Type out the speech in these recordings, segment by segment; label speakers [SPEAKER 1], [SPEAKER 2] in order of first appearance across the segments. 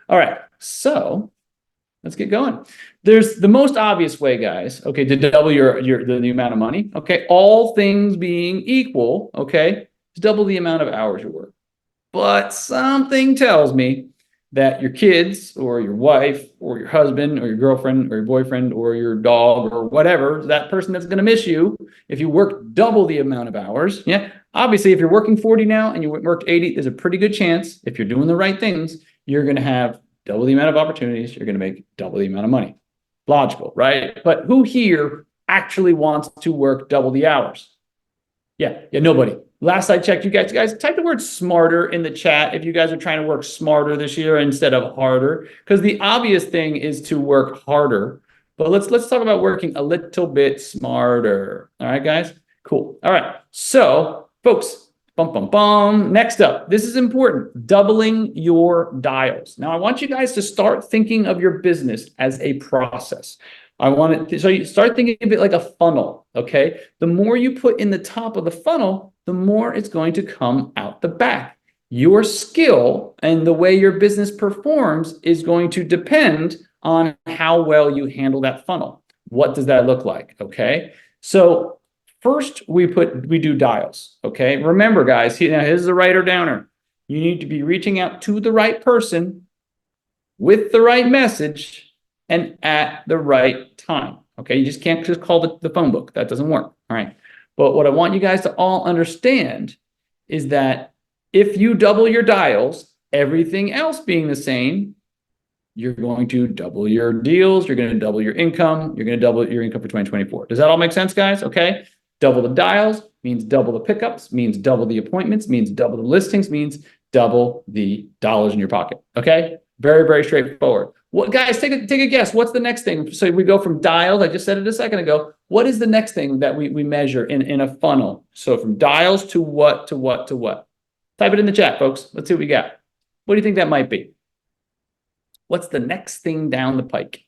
[SPEAKER 1] All right, so let's get going. There's the most obvious way, guys, okay, to double the amount of money, okay, all things being equal, okay, to double the amount of hours you work. But something tells me that your kids or your wife or your husband or your girlfriend or your boyfriend or your dog or whatever, that person that's going to miss you if you work double the amount of hours. Yeah, obviously, if you're working 40 now and you worked 80, there's a pretty good chance if you're doing the right things, you're going to have double the amount of opportunities. You're going to make double the amount of money. Logical, right? But who here actually wants to work double the hours? Yeah, nobody. Last I checked, you guys type the word smarter in the chat if you guys are trying to work smarter this year instead of harder, because the obvious thing is to work harder. But let's talk about working a little bit smarter. All right, guys? Cool. All right. So, folks, next up, this is important. Doubling your dials. Now, I want you guys to start thinking of your business as a process. I want it so you start thinking of it like a funnel, okay? The more you put in the top of the funnel, the more it's going to come out the back. Your skill and the way your business performs is going to depend on how well you handle that funnel. What does that look like, okay? So first we do dials, okay? Remember, guys, here's the writer downer. You need to be reaching out to the right person with the right message and at the right time. Okay, you just can't just call the phone book. That doesn't work. All right. But what I want you guys to all understand is that if you double your dials, everything else being the same, you're going to double your deals, you're going to double your income, you're going to double your income for 2024. Does that all make sense, guys? Okay. Double the dials means double the pickups, means double the appointments, means double the listings, means double the dollars in your pocket. Okay. Very, very straightforward. What, guys, take a guess. What's the next thing? So we go from dials. I just said it a second ago. What is the next thing that we measure in a funnel? So from dials to what to what to what? Type it in the chat, folks. Let's see what we got. What do you think that might be? What's the next thing down the pike?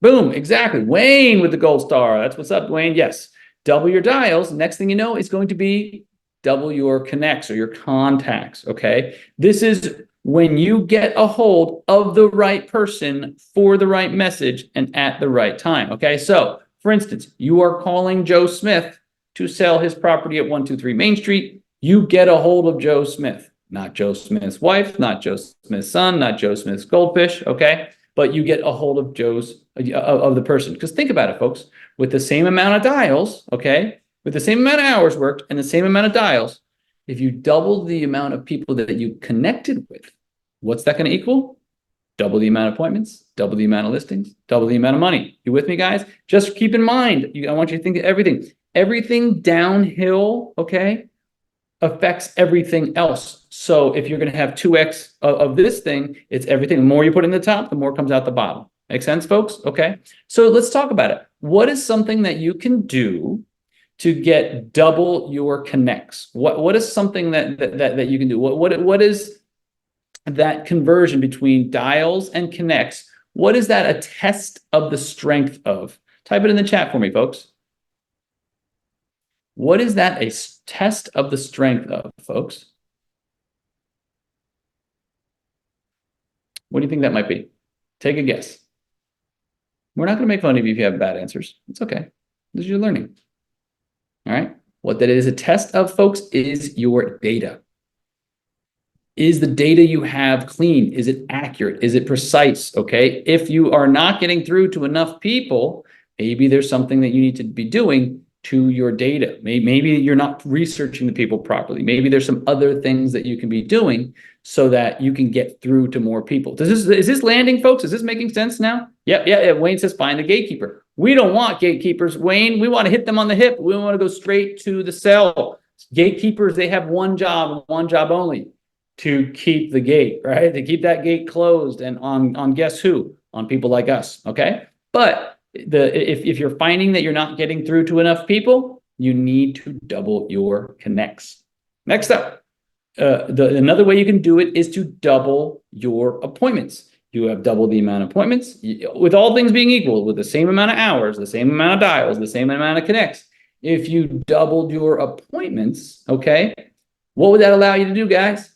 [SPEAKER 1] Boom, exactly. Wayne with the gold star. That's what's up, Wayne. Yes. Double your dials. Next thing you know, it's going to be double your connects or your contacts. Okay. This is when you get a hold of the right person for the right message and at the right time. Okay. So for instance, you are calling Joe Smith to sell his property at 123 Main Street. You get a hold of Joe Smith, not Joe Smith's wife, not Joe Smith's son, not Joe Smith's goldfish. Okay. But you get a hold of the person. Because think about it, folks, with the same amount of dials, okay, with the same amount of hours worked and the same amount of dials, if you double the amount of people that you connected with, what's that going to equal? Double the amount of appointments, double the amount of listings, double the amount of money. You with me, guys? Just keep in mind, I want you to think of everything. Everything downhill, okay, affects everything else. So if you're going to have 2x of this thing, it's everything. The more you put in the top, the more comes out the bottom. Make sense, folks? Okay. So let's talk about it. What is something that you can do to get double your connects? What is something that you can do? What is that conversion between dials and connects? What is that a test of the strength of? Type it in the chat for me, folks. What is that a test of the strength of, folks? What do you think that might be? Take a guess. We're not going to make fun of you if you have bad answers. It's okay. This is your learning. All right. What that is a test of, folks, is your data. Is the data you have clean? Is it accurate? Is it precise? Okay. If you are not getting through to enough people, maybe there's something that you need to be doing to your data. Maybe you're not researching the people properly. Maybe there's some other things that you can be doing so that you can get through to more people. Is this landing, folks? Is this making sense now? Yeah. Wayne says find the gatekeeper. We don't want gatekeepers, Wayne. We want to hit them on the hip. We want to go straight to the cell. Gatekeepers, they have one job only, to keep the gate, right? To keep that gate closed and on guess who? On people like us, okay? But if you're finding that you're not getting through to enough people, you need to double your connects. Next up, another way you can do it is to double your appointments. You have double the amount of appointments with all things being equal, with the same amount of hours, the same amount of dials, the same amount of connects. If you doubled your appointments, okay, what would that allow you to do, guys?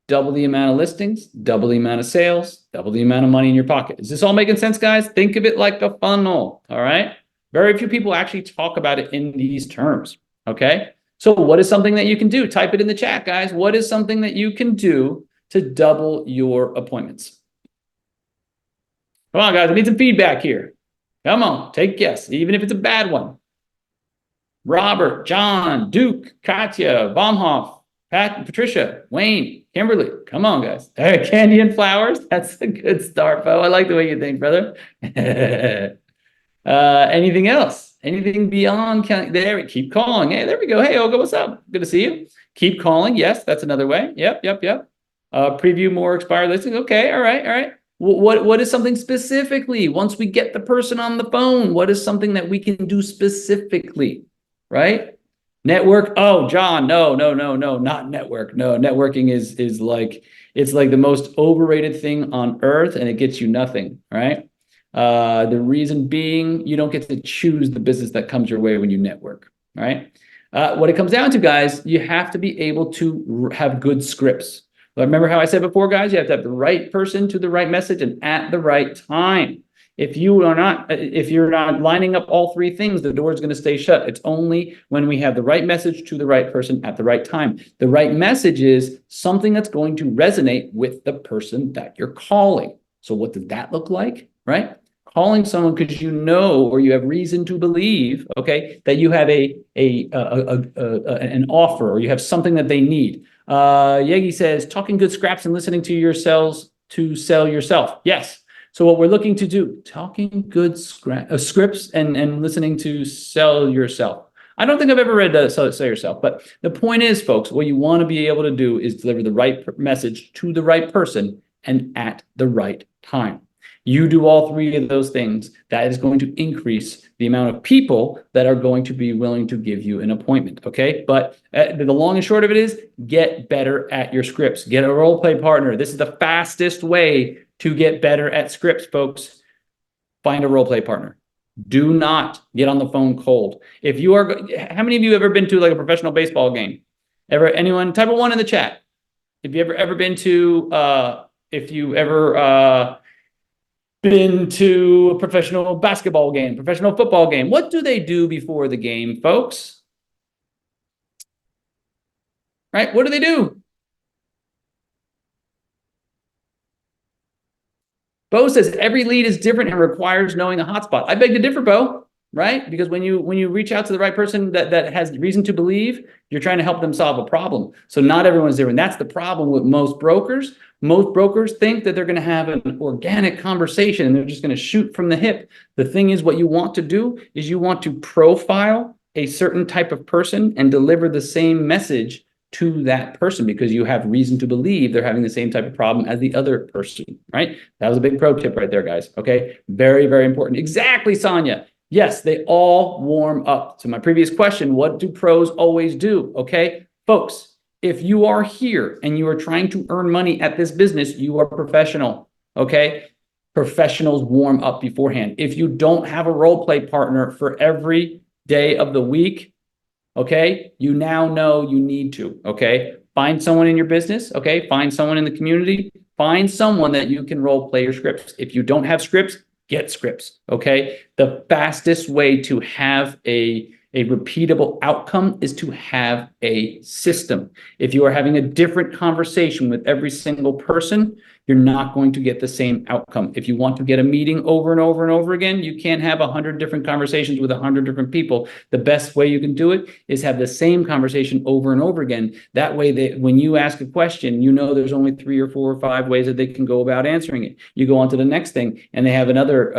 [SPEAKER 1] double the amount of listings, double the amount of sales, double the amount of money in your pocket. Is this all making sense, guys? Think of it like a funnel, all right? Very few people actually talk about it in these terms, okay? So what is something that you can do? Type it in the chat, guys. What is something that you can do to double your appointments? Come on, guys, I need some feedback here. Come on, take a guess, even if it's a bad one. Robert, John, Duke, Katya, Baumhoff, Pat, Patricia, Wayne, Kimberly. Come on, guys. Hey, candy and flowers. That's a good start, Bo. I like the way you think, brother. Anything else? Anything beyond counting? There, keep calling. Hey, there we go. Hey, Olga, what's up? Good to see you. Keep calling. Yes, that's another way. Yep. Preview more expired listings. Okay, all right. What is something specifically? Once we get the person on the phone, what is something that we can do specifically? Right? Network. Oh, John, no, not network. No, networking is like, it's like the most overrated thing on earth, and it gets you nothing, right? The reason being, you don't get to choose the business that comes your way when you network, right? What it comes down to, guys, you have to be able to have good scripts. Remember how I said before, guys, you have to have the right person to the right message and at the right time. If you're not lining up all three things, the door is going to stay shut. It's only when we have the right message to the right person at the right time. The right message is something that's going to resonate with the person that you're calling. So what does that look like, right? Calling someone because you know, or you have reason to believe, okay, that you have an offer, or you have something that they need. Yegi says, talking good scraps and listening to yourselves to sell yourself. Yes. So what we're looking to do, talking good scripts and listening to sell yourself. I don't think I've ever read sell yourself, but the point is, folks, what you want to be able to do is deliver the right message to the right person and at the right time. You do all three of those things, that is going to increase the amount of people that are going to be willing to give you an appointment, okay? But the long and short of it is, get better at your scripts. Get a role play partner. This is the fastest way to get better at scripts, folks. Find a role play partner. Do not get on the phone cold. If you are, how many of you have ever been to like a professional baseball game? Ever? Anyone? Type of one in the chat. If you ever been to, if you ever been to a professional basketball game, professional football game, what do they do before the game, folks? Right? What do they do? Bo says every lead is different and requires knowing the hotspot. I beg to differ, Bo, right? Because when you reach out to the right person that has reason to believe, you're trying to help them solve a problem. So not everyone's different. That's the problem with most brokers. Most brokers think that they're going to have an organic conversation and they're just going to shoot from the hip. The thing is, what you want to do is you want to profile a certain type of person and deliver the same message to that person because you have reason to believe they're having the same type of problem as the other person, right? That was a big pro tip right there, guys. Okay. Very, very important. Exactly, Sonia. Yes, they all warm up. To my previous question, what do pros always do? Okay, folks, if you are here and you are trying to earn money at this business, you are professional. Okay. Professionals warm up beforehand. If you don't have a role play partner for every day of the week, okay, you now know you need to, okay? Find someone in your business, okay? Find someone in the community. Find someone that you can role play your scripts. If you don't have scripts, get scripts, okay? The fastest way to have a repeatable outcome is to have a system. If you are having a different conversation with every single person, you're not going to get the same outcome. If you want to get a meeting over and over and over again, you can't have 100 different conversations with 100 different people. The best way you can do it is have the same conversation over and over again. That way, when you ask a question, you know there's only 3 or 4 or 5 ways that they can go about answering it. You go on to the next thing, and they have another,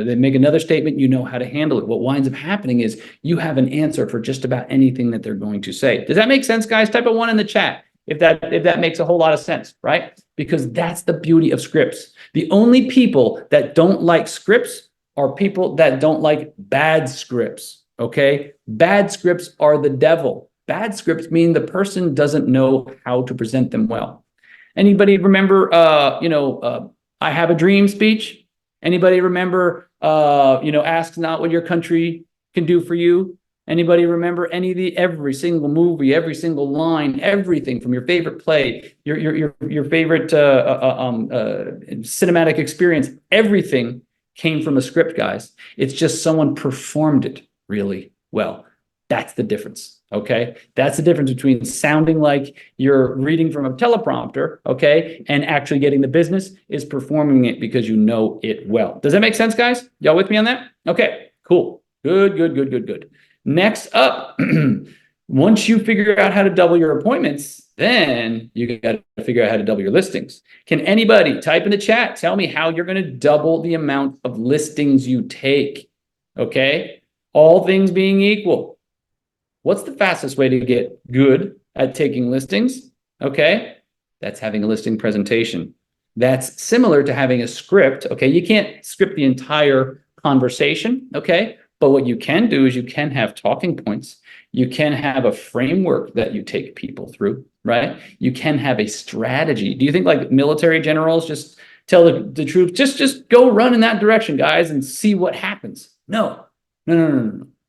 [SPEAKER 1] they make another statement, you know how to handle it. What winds up happening is you have an answer for just about anything that they're going to say. Does that make sense, guys? Type a 1 in the chat if that makes a whole lot of sense, right? Because that's the beauty of scripts. The only people that don't like scripts are people that don't like bad scripts, okay? Bad scripts are the devil. Bad scripts mean the person doesn't know how to present them well. Anybody remember, I have a dream speech? Anybody remember, ask not what your country can do for you, Anybody remember every single movie, every single line, everything from your favorite play, your favorite cinematic experience? Everything came from a script, guys. It's just someone performed it really well. That's the difference. Okay, that's the difference between sounding like you're reading from a teleprompter, okay, and actually getting the business is performing it because you know it well. Does that make sense, guys? Y'all with me on that? Okay, cool. Good. Next up, once you figure out how to double your appointments, then you got to figure out how to double your listings. Can anybody type in the chat, tell me how you're going to double the amount of listings you take? Okay, all things being equal. What's the fastest way to get good at taking listings? Okay, that's having a listing presentation. That's similar to having a script. Okay, you can't script the entire conversation. Okay, but what you can do is you can have talking points. You can have a framework that you take people through, right? You can have a strategy. Do you think like military generals just tell the troops, just go run in that direction, guys, and see what happens? No.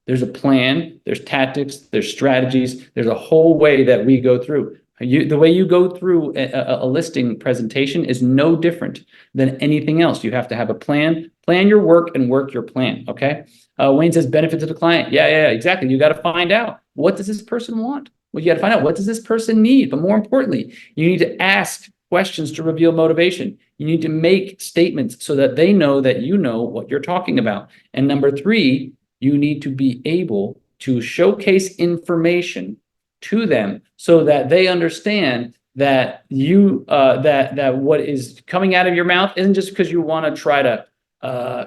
[SPEAKER 1] There's a plan, there's tactics, there's strategies, there's a whole way that we go through. The way you go through a listing presentation is no different than anything else. You have to have a plan your work and work your plan, okay? Wayne says benefit to the client. Yeah, exactly. You got to find out, what does this person want? Well, you got to find out, what does this person need? But more importantly, you need to ask questions to reveal motivation. You need to make statements so that they know that you know what you're talking about. And number 3, you need to be able to showcase information to them so that they understand that you that what is coming out of your mouth isn't just because you want to try to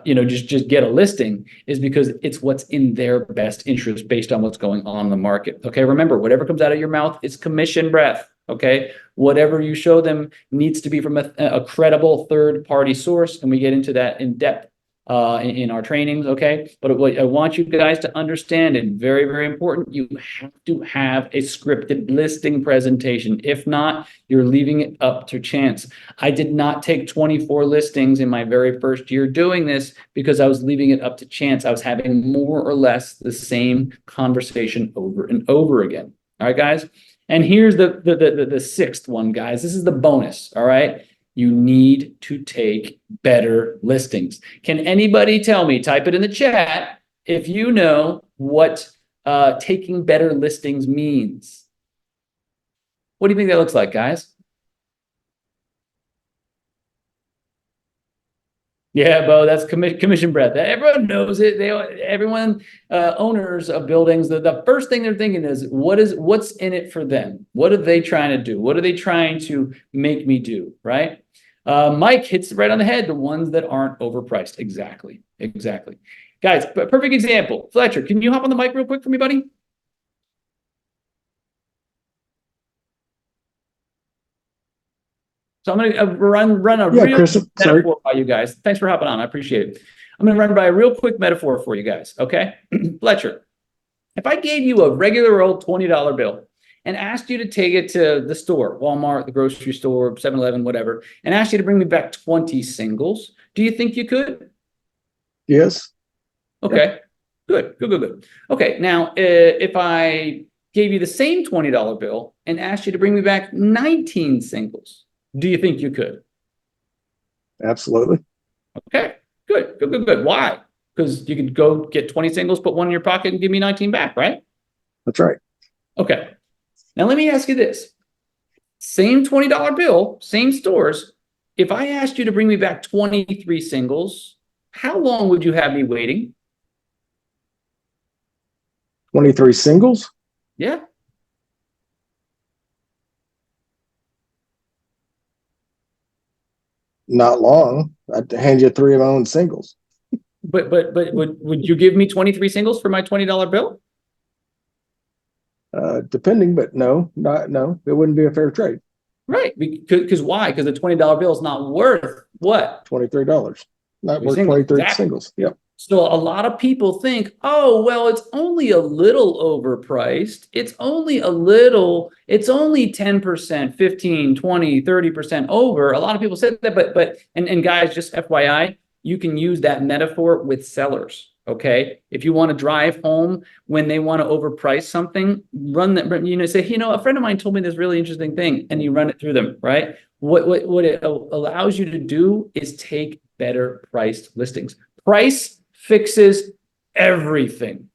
[SPEAKER 1] just get a listing, is because it's what's in their best interest based on what's going on in the market. Okay, remember, whatever comes out of your mouth is commission breath. Okay, whatever you show them needs to be from a credible third-party source, and we get into that in depth in our trainings, okay? But what I want you guys to understand, and very, very important, you have to have a scripted listing presentation. If not, you're leaving it up to chance. I did not take 24 listings in my very first year doing this because I was leaving it up to chance. I was having more or less the same conversation over and over again. All right, guys? And here's the 6th one, guys. This is the bonus, all right? You need to take better listings. Can anybody tell me, type it in the chat, if you know what taking better listings means? What do you think that looks like, guys? Yeah, Bo, that's commission breath. Everyone knows it. Everyone, owners of buildings, the first thing they're thinking is, what's in it for them? What are they trying to do? What are they trying to make me do, right? Mike hits it right on the head, the ones that aren't overpriced. Exactly. Guys, perfect example. Fletcher, can you hop on the mic real quick for me, buddy? So I'm going to run a real metaphor by you guys. Thanks for hopping on. I appreciate it. I'm going to run by a real quick metaphor for you guys, okay? Fletcher, if I gave you a regular old $20 bill and asked you to take it to the store, Walmart, the grocery store, 7-Eleven, whatever, and asked you to bring me back 20 singles, do you think you could?
[SPEAKER 2] Yes.
[SPEAKER 1] Okay, yeah. Good. Okay, now, if I gave you the same $20 bill and asked you to bring me back 19 singles, do you think you could?
[SPEAKER 2] Absolutely.
[SPEAKER 1] Okay, good. Why? Because you could go get 20 singles, put one in your pocket, and give me 19 back, right?
[SPEAKER 2] That's right.
[SPEAKER 1] Okay. Now let me ask you this. Same $20 bill, same stores. If I asked you to bring me back 23 singles, how long would you have me waiting?
[SPEAKER 2] 23 singles?
[SPEAKER 1] Yeah.
[SPEAKER 2] Not long. I'd hand you 3 of my own singles.
[SPEAKER 1] But would you give me 23 singles for my $20 bill?
[SPEAKER 2] Depending, but no, it wouldn't be a fair trade.
[SPEAKER 1] Right. Because why? Because the $20 bill is not worth what?
[SPEAKER 2] $23. Not worth 23 singles. Yep.
[SPEAKER 1] So a lot of people think, oh, well, it's only a little overpriced. It's only 10%, 15, 20, 30% over. A lot of people said that, but guys, just FYI, you can use that metaphor with sellers. Okay. If you want to drive home when they want to overprice something, run that, say, a friend of mine told me this really interesting thing, and you run it through them, right? What it allows you to do is take better priced listings. Price fixes everything.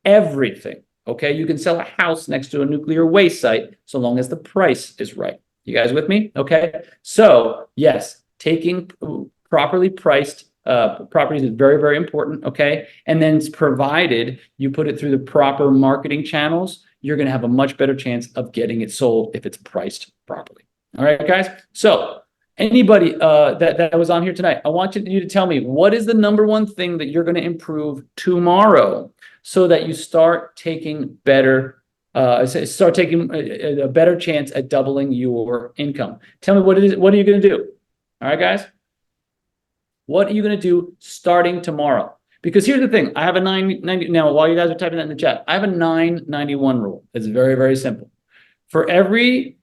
[SPEAKER 1] Everything. Okay. You can sell a house next to a nuclear waste site so long as the price is right. You guys with me? Okay. So yes, taking properly priced properties is very, very important. Okay. And then it's provided you put it through the proper marketing channels, you're going to have a much better chance of getting it sold if it's priced properly. All right, guys. So anybody that was on here tonight, I want you to tell me, what is the number one thing that you're going to improve tomorrow so that you start taking better a better chance at doubling your income? Tell me what it is. What are you going to do? All right, guys. What are you going to do starting tomorrow? Because here's the thing. I have a 990 now. While you guys are typing that in the chat, I have a 991 rule. It's very, very simple. For every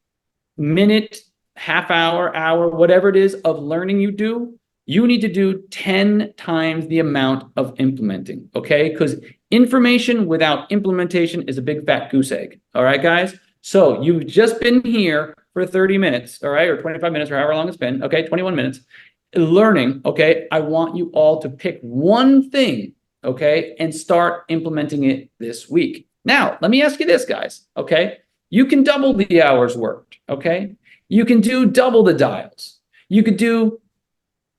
[SPEAKER 1] minute, half hour, whatever it is of learning you do, you need to do 10 times the amount of implementing. Okay? Because information without implementation is a big fat goose egg. All right, guys? So you've just been here for 30 minutes, all right, or 25 minutes, or however long it's been. Okay, 21 minutes. Learning, okay, I want you all to pick one thing, okay, and start implementing it this week. Now, let me ask you this, guys, okay? You can double the hours worked, okay? You can do double the dials. You could do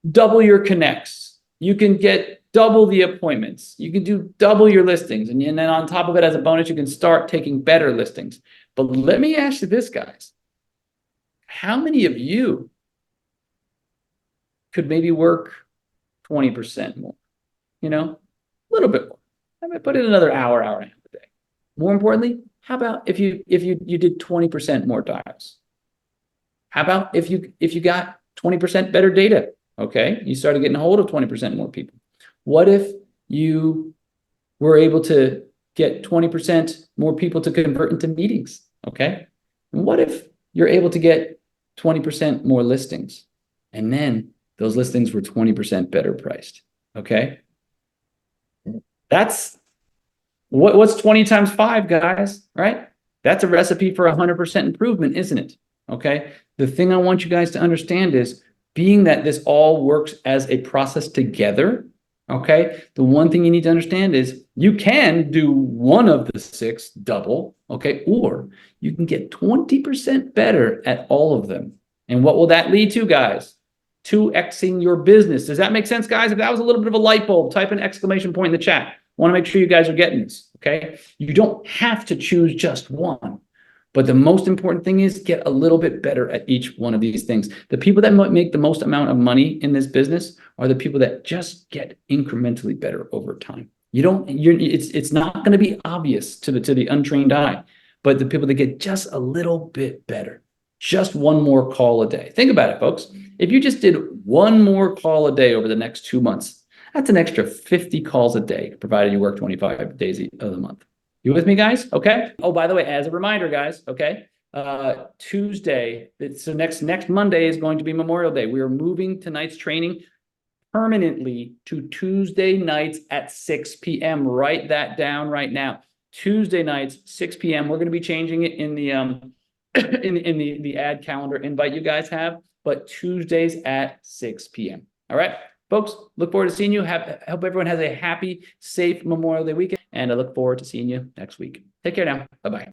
[SPEAKER 1] double your connects. You can get double the appointments. You can do double your listings. And then on top of it, as a bonus, you can start taking better listings. But let me ask you this, guys. How many of you could maybe work 20% more, a little bit more? I might put in another hour and a half a day. More importantly, how about if you did 20% more dials? How about if you got 20% better data? Okay, you started getting a hold of 20% more people. What if you were able to get 20% more people to convert into meetings? Okay, and what if you're able to get 20% more listings, and then those listings were 20% better priced? Okay. That's what's 20 times 5, guys, right? That's a recipe for 100% improvement, isn't it? Okay. The thing I want you guys to understand is, being that this all works as a process together, okay, the one thing you need to understand is you can do one of the 6 double, okay, or you can get 20% better at all of them. And what will that lead to, guys? 2xing your business. Does that make sense, guys? If that was a little bit of a light bulb, type an exclamation point in the chat. I want to make sure you guys are getting this, okay? You don't have to choose just one. But the most important thing is get a little bit better at each one of these things. The people that make the most amount of money in this business are the people that just get incrementally better over time. It's not going to be obvious to the untrained eye, but the people that get just a little bit better, just one more call a day. Think about it, folks. If you just did one more call a day over the next 2 months, that's an extra 50 calls a day, provided you work 25 days of the month. You with me, guys? Okay. Oh, by the way, as a reminder, guys, okay, Tuesday, so next Monday is going to be Memorial Day. We are moving tonight's training permanently to Tuesday nights at 6 p.m. Write that down right now. Tuesday nights, 6 p.m. We're going to be changing it in the in the ad calendar invite you guys have, but Tuesdays at 6 p.m. All right, folks, look forward to seeing you. Hope everyone has a happy, safe Memorial Day weekend, and I look forward to seeing you next week. Take care now. Bye-bye.